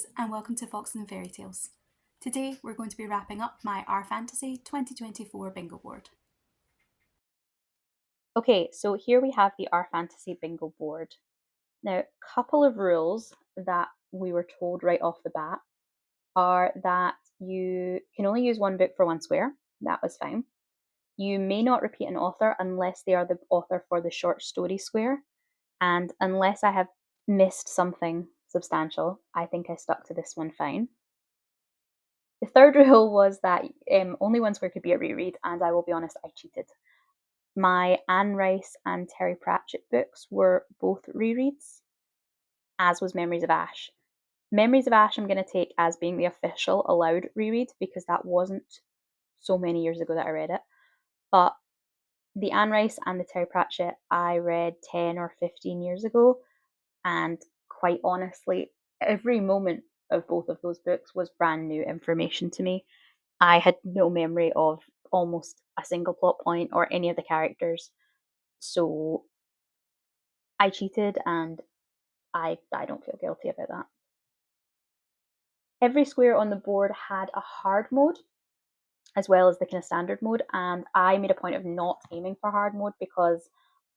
fairies, and welcome to Foxes and Fairy Tales. Today we're going to be wrapping up my rFantasy 2024 bingo board. Okay, so here we have the rFantasy bingo board. Now, a couple of rules that we were told right off the bat are that you can only use one book for one square. That was fine. You may not repeat an author unless they are the author for the short story square. And unless I have missed something substantial, I think I stuck to this one fine. The third rule was that only one square could be a reread, and I will be honest, I cheated. My Anne Rice and Terry Pratchett books were both rereads, as was Memories of Ash. Memories of Ash I'm going to take as being the official allowed reread because that wasn't so many years ago that I read it. But the Anne Rice and the Terry Pratchett I read 10 or 15 years ago, and quite honestly, every moment of both of those books was brand new information to me. I had no memory of almost a single plot point or any of the characters. So I cheated and I don't feel guilty about that. Every square on the board had a hard mode as well as the kind of standard mode, and I made a point of not aiming for hard mode because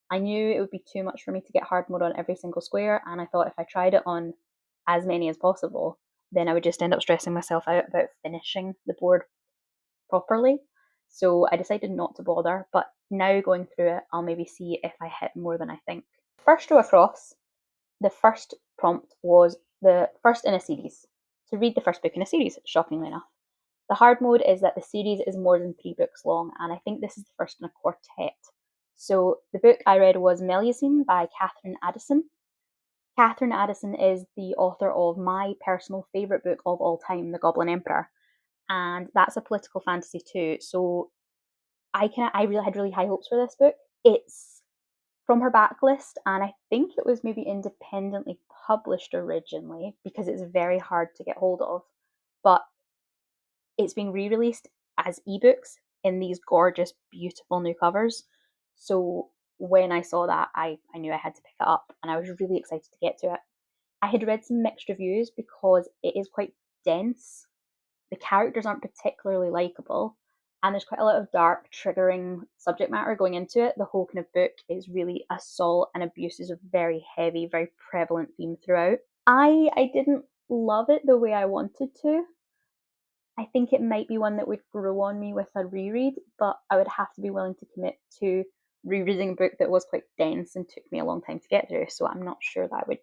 I knew it would be too much for me to get hard mode on every single square, and I thought if I tried it on as many as possible, then I would just end up stressing myself out about finishing the board properly. So I decided not to bother, but now going through it, I'll maybe see if I hit more than I think. First row across, the first prompt was the first in a series. To read the first book in a series, shockingly enough. The hard mode is that the series is more than 3 books long, and I think this is the first in a quartet. So the book I read was Mélusine by Catherine Addison. Catherine Addison is the author of my personal favourite book of all time, The Goblin Emperor, and that's a political fantasy too. So I really had really high hopes for this book. It's from her backlist, and I think it was maybe independently published originally because it's very hard to get hold of. But it's being re-released as ebooks in these gorgeous, beautiful new covers. So when I saw that, I knew I had to pick it up, and I was really excited to get to it. I had read some mixed reviews because it is quite dense. The characters aren't particularly likable, and there's quite a lot of dark, triggering subject matter going into it. The whole kind of book is really assault and abuse is a very heavy, very prevalent theme throughout. I didn't love it the way I wanted to. I think it might be one that would grow on me with a reread, but I would have to be willing to commit to rereading a book that was quite dense and took me a long time to get through, so I'm not sure that I would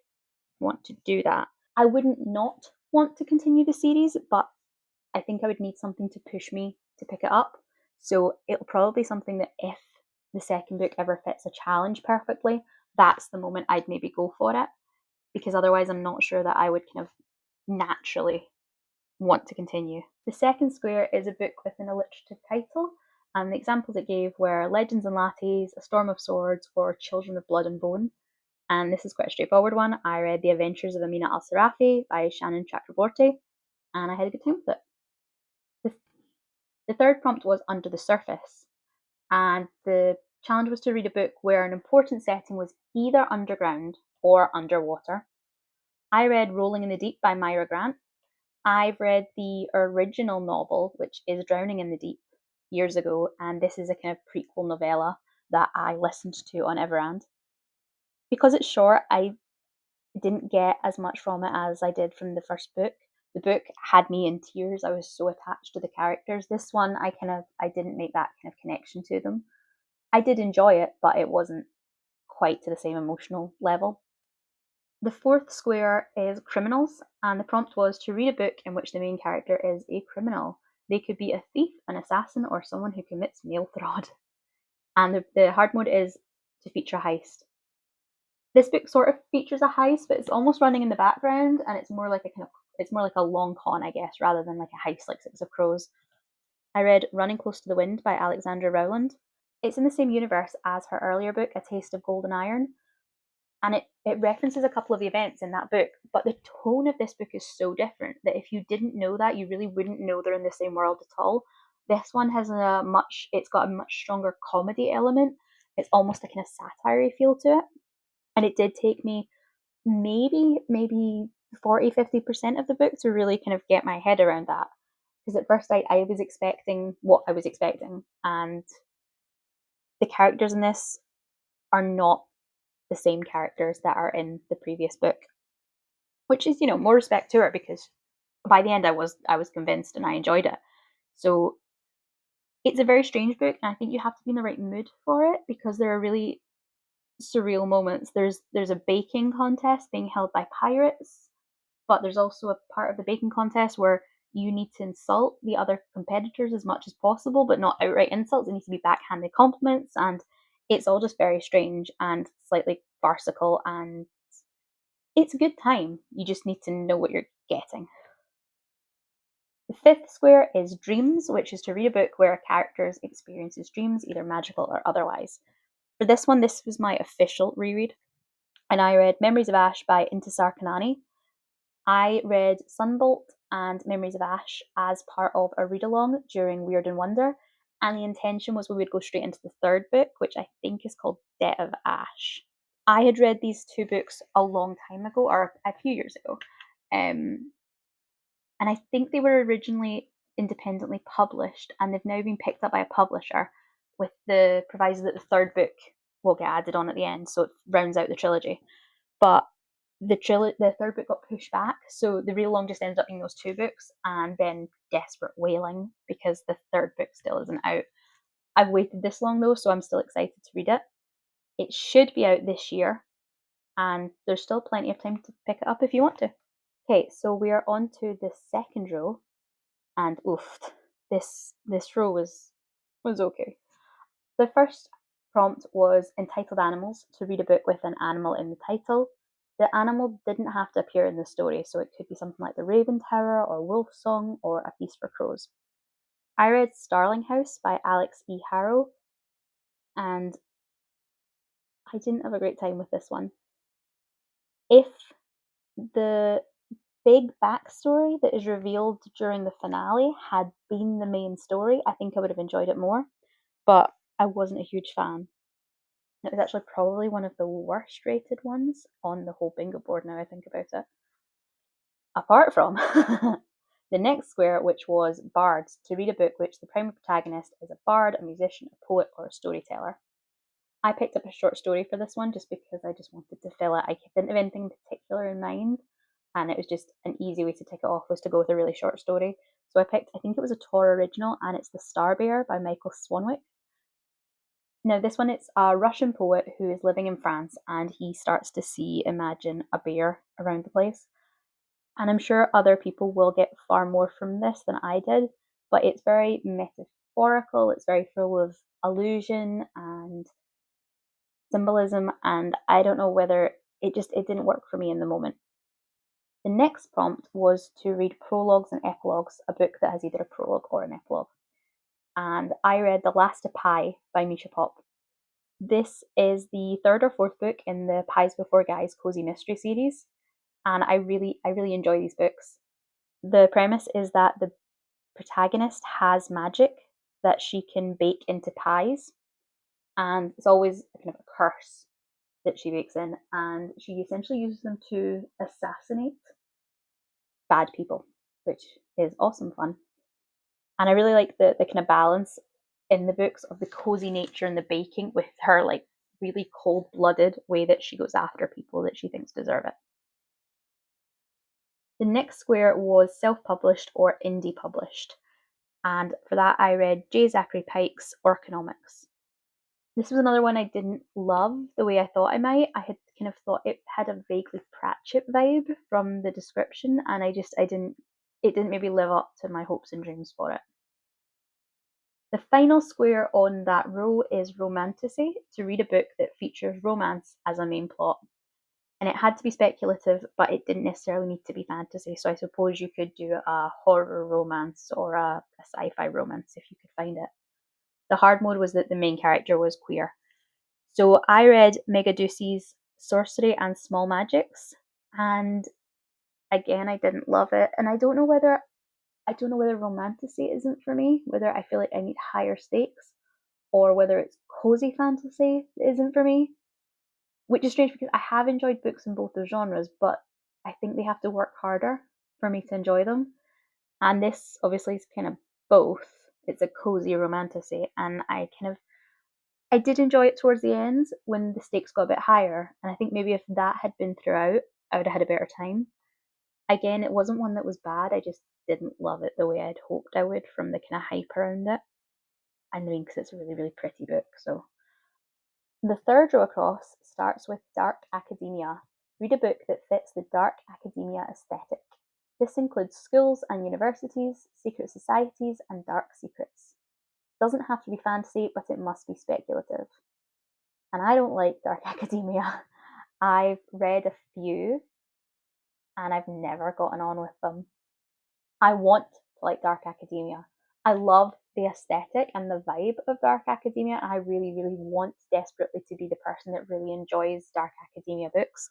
want to do that. I wouldn't not want to continue the series, but I think I would need something to push me to pick it up. So it'll probably be something that if the second book ever fits a challenge perfectly, that's the moment I'd maybe go for it. Because otherwise I'm not sure that I would kind of naturally want to continue. The second square is a book with an alliterative title, and the examples it gave were Legends and Lattes, A Storm of Swords, or Children of Blood and Bone. And this is quite a straightforward one. I read The Adventures of Amina Al-Sirafi by Shannon Chakraborty, and I had a good time with it. The third prompt was Under the Surface, and the challenge was to read a book where an important setting was either underground or underwater. I read Rolling in the Deep by Mira Grant. I've read the original novel, which is Drowning in the Deep, years ago, and this is a kind of prequel novella that I listened to on Everand. Because it's short, I didn't get as much from it as I did from the first book. The book had me in tears. I was so attached to the characters. This one, I didn't make that kind of connection to them. I did enjoy it, but it wasn't quite to the same emotional level. The fourth square is criminals, and the prompt was to read a book in which the main character is a criminal. They could be a thief, an assassin, or someone who commits mail fraud. And the hard mode is to feature a heist. This book sort of features a heist, but it's almost running in the background, and it's more like a long con, I guess, rather than like a heist like Six of Crows. I read Running Close to the Wind by Alexandra Rowland. It's in the same universe as her earlier book, A Taste of Gold and Iron, and it references a couple of the events in that book, but the tone of this book is so different that if you didn't know that, you really wouldn't know they're in the same world at all. This one has it's got a much stronger comedy element. It's almost a kind of satire feel to it. And it did take me maybe 40-50% of the book to really kind of get my head around that. Because at first I was expecting what I was expecting, and the characters in this are not the same characters that are in the previous book, which is, more respect to her, because by the end I was convinced and I enjoyed it. So it's a very strange book, and I think you have to be in the right mood for it, because there are really surreal moments. There's a baking contest being held by pirates, but there's also a part of the baking contest where you need to insult the other competitors as much as possible, but not outright insults. It needs to be backhanded compliments, and it's all just very strange and slightly farcical, and it's a good time. You just need to know what you're getting. The fifth square is dreams, which is to read a book where a character experiences dreams, either magical or otherwise. For this one, this was my official reread, and I read Memories of Ash by Intisar Khanani. I read Sunbolt and Memories of Ash as part of a read-along during Weird and Wonder, and the intention was we would go straight into the third book, which I think is called Debt of Ash. I had read these two books a long time ago, or a few years ago, and I think they were originally independently published, and they've now been picked up by a publisher with the proviso that the third book will get added on at the end, so it rounds out the trilogy. But the third book got pushed back, so the real long just ends up being those two books, and then desperate wailing because the third book still isn't out. I've waited this long though, so I'm still excited to read it. It should be out this year, and there's still plenty of time to pick it up if you want to. Okay, so we are on to the second row, and oof, this row was okay. The first prompt was entitled Animals, to read a book with an animal in the title. The animal didn't have to appear in the story, so it could be something like the Raven Tower or Wolf Song or A Feast for Crows. I read Starling House by Alix E. Harrow, and I didn't have a great time with this one. If the big backstory that is revealed during the finale had been the main story, I think I would have enjoyed it more, but I wasn't a huge fan. It was actually probably one of the worst rated ones on the whole bingo board now I think about it. Apart from the next square, which was Bards, to read a book which the primary protagonist is a bard, a musician, a poet, or a storyteller. I picked up a short story for this one just because I just wanted to fill it. I didn't have anything particular in mind, and it was just an easy way to tick it off was to go with a really short story. So I think it was a Tor original, and it's The Star Bear by Michael Swanwick. Now, this one, it's a Russian poet who is living in France, and he starts to imagine a bear around the place. And I'm sure other people will get far more from this than I did, but it's very metaphorical, it's very full of allusion and symbolism, and I don't know whether it didn't work for me in the moment. The next prompt was to read Prologues and Epilogues, a book that has either a prologue or an epilogue. And I read The Last of Pie by Misha Popp. This is the third or fourth book in the Pies Before Guys Cozy Mystery series, and I really enjoy these books. The premise is that the protagonist has magic that she can bake into pies, and it's always kind of a curse that she bakes in, and she essentially uses them to assassinate bad people, which is awesome fun. And I really like the kind of balance in the books of the cozy nature and the baking with her like really cold-blooded way that she goes after people that she thinks deserve it. The next square was self-published or indie published, and for that I read J. Zachary Pike's Orconomics. This was another one I didn't love the way I thought I might. I had kind of thought it had a vaguely Pratchett vibe from the description, and it didn't maybe live up to my hopes and dreams for it. The final square on that row is Romantasy, to read a book that features romance as a main plot. And it had to be speculative, but it didn't necessarily need to be fantasy. So I suppose you could do a horror romance or a sci-fi romance if you could find it. The hard mode was that the main character was queer. So I read Doocy's Sorcery and Small Magics, and again I didn't love it. And I don't know whether romantasy isn't for me, whether I feel like I need higher stakes, or whether it's cozy fantasy that isn't for me. Which is strange because I have enjoyed books in both those genres, but I think they have to work harder for me to enjoy them. And this obviously is kind of both. It's a cozy romantasy, and I did enjoy it towards the end when the stakes got a bit higher. And I think maybe if that had been throughout, I would have had a better time. Again, it wasn't one that was bad. I just didn't love it the way I'd hoped I would from the kind of hype around it. And I mean, because it's a really, really pretty book. So the third row across starts with Dark Academia. Read a book that fits the dark academia aesthetic. This includes schools and universities, secret societies, and dark secrets. It doesn't have to be fantasy, but it must be speculative. And I don't like dark academia. I've read a few and I've never gotten on with them. I want to like dark academia. I love the aesthetic and the vibe of dark academia. I really, really want desperately to be the person that really enjoys dark academia books.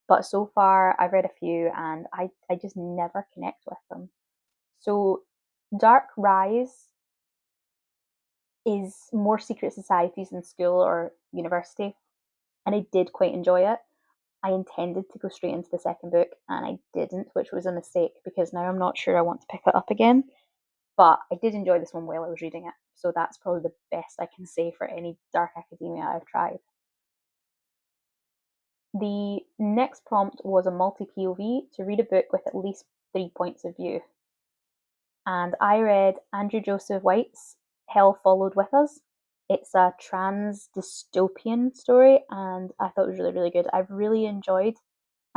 But so far, I've read a few and I just never connect with them. So, Dark Rise is more secret societies than school or university, and I did quite enjoy it. I intended to go straight into the second book and I didn't, which was a mistake because now I'm not sure I want to pick it up again. But I did enjoy this one while I was reading it, so that's probably the best I can say for any dark academia I've tried. The next prompt was a multi POV to read a book with at least 3 points of view. And I read Andrew Joseph White's Hell Followed With Us. It's a trans dystopian story, and I thought it was really, really good. I've really enjoyed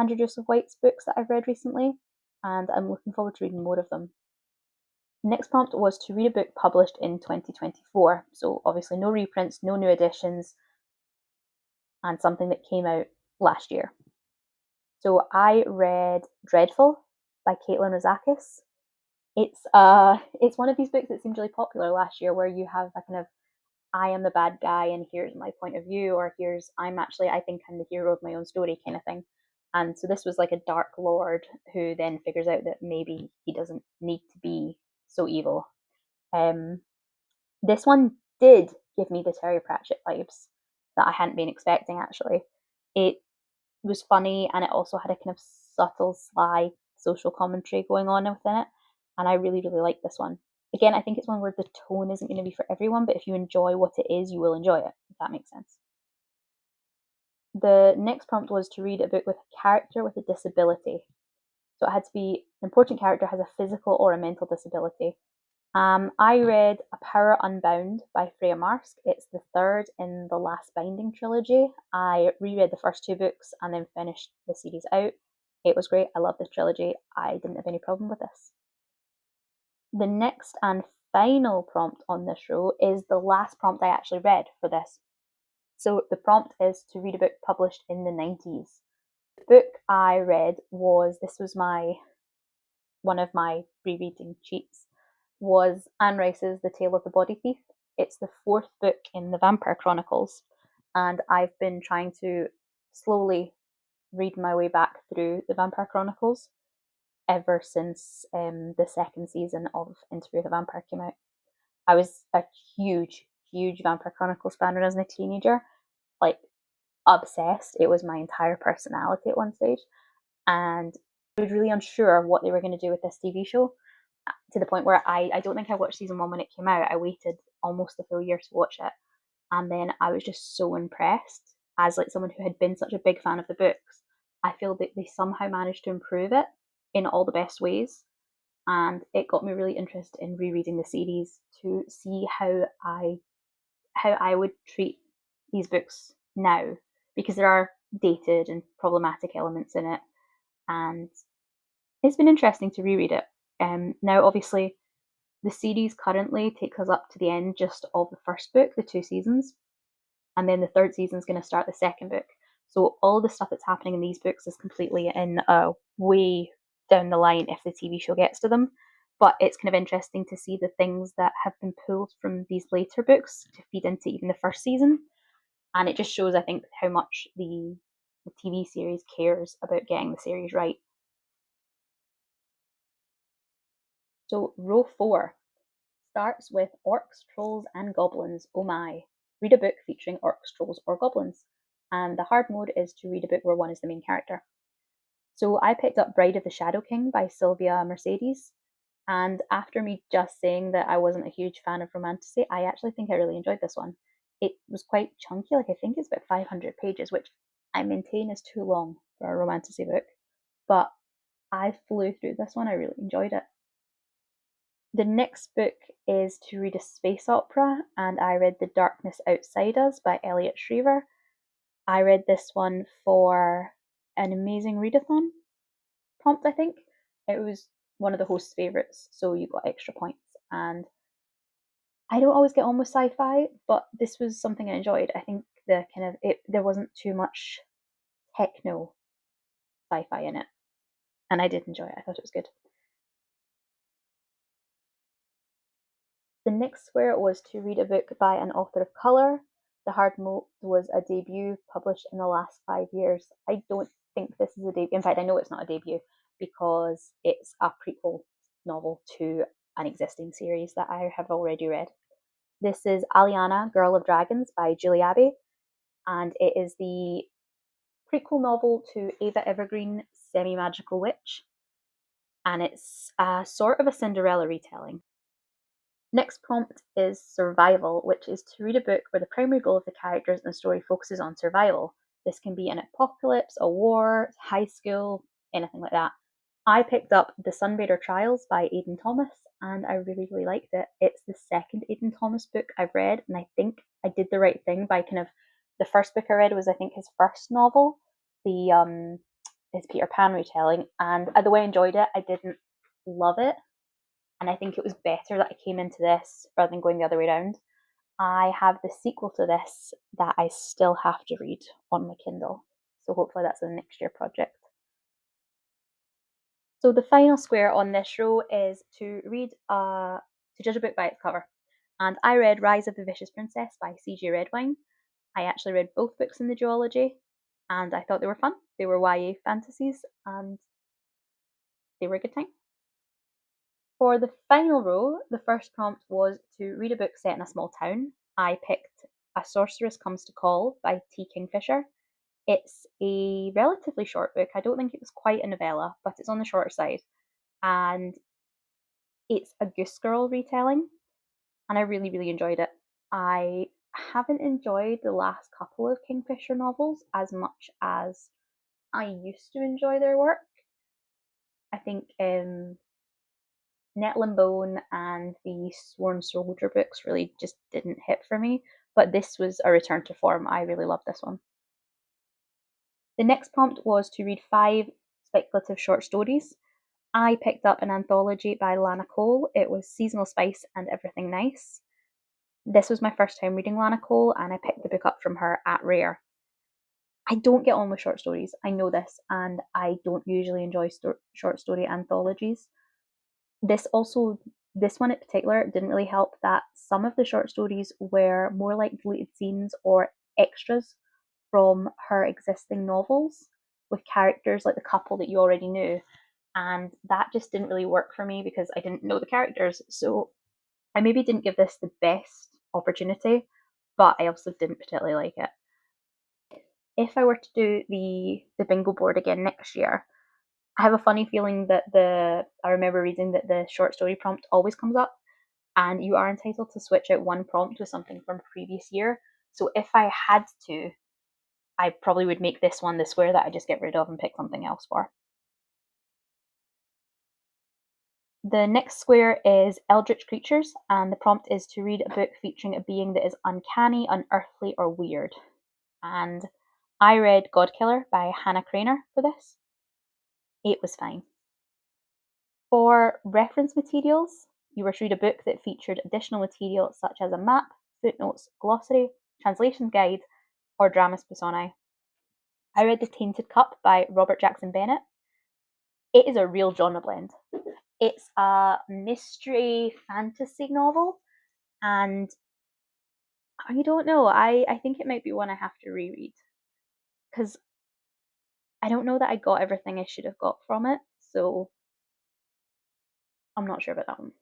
Andrew Joseph White's books that I've read recently, and I'm looking forward to reading more of them. Next prompt was to read a book published in 2024. So obviously no reprints, no new editions, and something that came out last year. So I read Dreadful by Caitlin Rozakis. It's one of these books that seemed really popular last year where you have a kind of I am the bad guy and here's my point of view, or here's I think I'm the hero of my own story kind of thing. And so this was like a dark lord who then figures out that maybe he doesn't need to be so evil. This one did give me the Terry Pratchett vibes that I hadn't been expecting actually. It was funny and it also had a kind of subtle, sly social commentary going on within it. And I really, really like this one. Again, I think it's one where the tone isn't going to be for everyone, but if you enjoy what it is, you will enjoy it, if that makes sense. The next prompt was to read a book with a character with a disability. So it had to be an important character has a physical or a mental disability. I read A Power Unbound by Freya Marsk. It's the third in the Last Binding trilogy. I reread the first two books and then finished the series out. It was great. I love this trilogy. I didn't have any problem with this. The next and final prompt on this row is the last prompt I actually read for this. So the prompt is to read a book published in the 90s. The book I read was one of my rereading cheats was Anne Rice's The Tale of the Body Thief. It's the fourth book in the Vampire Chronicles, and I've been trying to slowly read my way back through the Vampire Chronicles ever since the second season of Interview with a Vampire came out. I was a huge, huge Vampire Chronicles fan when I was a teenager, like obsessed. It was my entire personality at one stage, and I was really unsure what they were going to do with this TV show, to the point where I don't think I watched season one when it came out. I waited almost the full year to watch it, and then I was just so impressed as like someone who had been such a big fan of the books. I feel that they somehow managed to improve it in all the best ways, and it got me really interested in rereading the series to see how I would treat these books now, because there are dated and problematic elements in it, and it's been interesting to reread it. Now, obviously, the series currently takes us up to the end just of the first book, the two seasons, and then the third season is going to start the second book. So all the stuff that's happening in these books is completely in a way down the line if the TV show gets to them. But it's kind of interesting to see the things that have been pulled from these later books to feed into even the first season. And it just shows, I think, how much the TV series cares about getting the series right. So row 4 starts with Orcs, Trolls and Goblins. Oh my. Read a book featuring orcs, trolls or goblins. And the hard mode is to read a book where one is the main character. So I picked up Bride of the Shadow King by Sylvia Mercedes. And after me just saying that I wasn't a huge fan of Romantasy, I actually think I really enjoyed this one. It was quite chunky, like I think it's about 500 pages, which I maintain is too long for a Romantasy book. But I flew through this one, I really enjoyed it. The next book is to read a space opera, and I read The Darkness Outside Us by Elliot Shriver. I read this one for an amazing readathon prompt, I think. It was one of the host's favourites, so you got extra points. And I don't always get on with sci-fi, but this was something I enjoyed. I think there wasn't too much techno sci-fi in it, and I did enjoy it. I thought it was good. The next square was to read a book by an author of colour. The Hard Mode was a debut published in the last 5 years. I don't think this is a debut. In fact, I know it's not a debut because it's a prequel novel to an existing series that I have already read. This is Aliana, Girl of Dragons by Julie Abbey, and it is the prequel novel to Ava Evergreen, Semi-Magical Witch, and it's a sort of a Cinderella retelling. Next prompt is survival, which is to read a book where the primary goal of the characters in the story focuses on survival. This can be an apocalypse, a war, high school, anything like that. I picked up The Sunbather Trials by Aidan Thomas, and I really, really liked it. It's the second Aidan Thomas book I've read, and I think I did the right thing by the first book I read was, I think, his first novel, his Peter Pan retelling, and the way I enjoyed it, I didn't love it. And I think it was better that I came into this rather than going the other way around. I have the sequel to this that I still have to read on my Kindle, so hopefully that's a next year project. So the final square on this row is to judge a book by its cover. And I read Rise of the Vicious Princess by C.J. Redwine. I actually read both books in the duology, and I thought they were fun. They were YA fantasies, and they were a good time. For the final row, the first prompt was to read a book set in a small town. I picked A Sorceress Comes to Call by T. Kingfisher. It's a relatively short book. I don't think it was quite a novella, but it's on the shorter side. And it's a Goose Girl retelling, and I really, really enjoyed it. I haven't enjoyed the last couple of Kingfisher novels as much as I used to enjoy their work. I think Nettle and Bone and the Sworn Soldier books really just didn't hit for me, but this was a return to form. I really loved this one. The next prompt was to read 5 speculative short stories. I picked up an anthology by Lana Cole. It was Seasonal Spice and Everything Nice. This was my first time reading Lana Cole, and I picked the book up from her at Rare. I don't get on with short stories, I know this, and I don't usually enjoy short story anthologies. This one in particular didn't really help that some of the short stories were more like deleted scenes or extras from her existing novels with characters like the couple that you already knew, and that just didn't really work for me because I didn't know the characters. So I maybe didn't give this the best opportunity, but I also didn't particularly like it. If I were to do the bingo board again next year, I have a funny feeling that I remember reading that the short story prompt always comes up, and you are entitled to switch out one prompt with something from a previous year. So if I had to, I probably would make this one the square that I just get rid of and pick something else for. The next square is Eldritch Creatures, and the prompt is to read a book featuring a being that is uncanny, unearthly, or weird. And I read Godkiller by Hannah Craner for this. It was fine. For reference materials, you were to read a book that featured additional material such as a map, footnotes, glossary, translations guide, or dramas personae. I read The Tainted Cup by Robert Jackson Bennett. It is a real genre blend. It's a mystery fantasy novel, and I don't know, I think it might be one I have to reread because I don't know that I got everything I should have got from it, so I'm not sure about that one.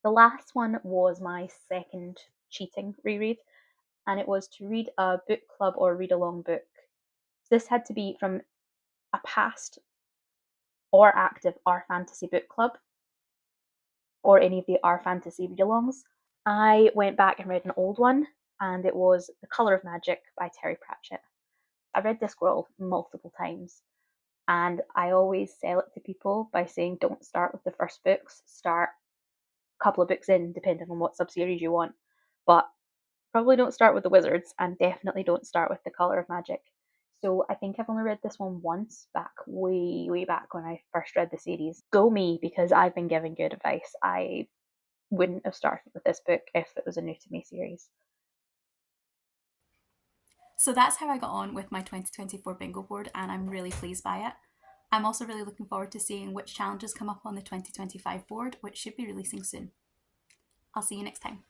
The last one was my second cheating reread, and it was to read a book club or read along book. This had to be from a past or active rFantasy book club or any of the rFantasy read-alongs, I went back and read an old one, and it was The Colour of Magic by Terry Pratchett. I read Discworld multiple times, and I always sell it to people by saying don't start with the first books, start a couple of books in, depending on what subseries you want. But probably don't start with the Wizards, and definitely don't start with The Colour of Magic. So I think I've only read this one once, back way back when I first read the series. Go me, because I've been giving good advice. I wouldn't have started with this book if it was a new to me series. So that's how I got on with my 2024 bingo board, and I'm really pleased by it. I'm also really looking forward to seeing which challenges come up on the 2025 board, which should be releasing soon. I'll see you next time.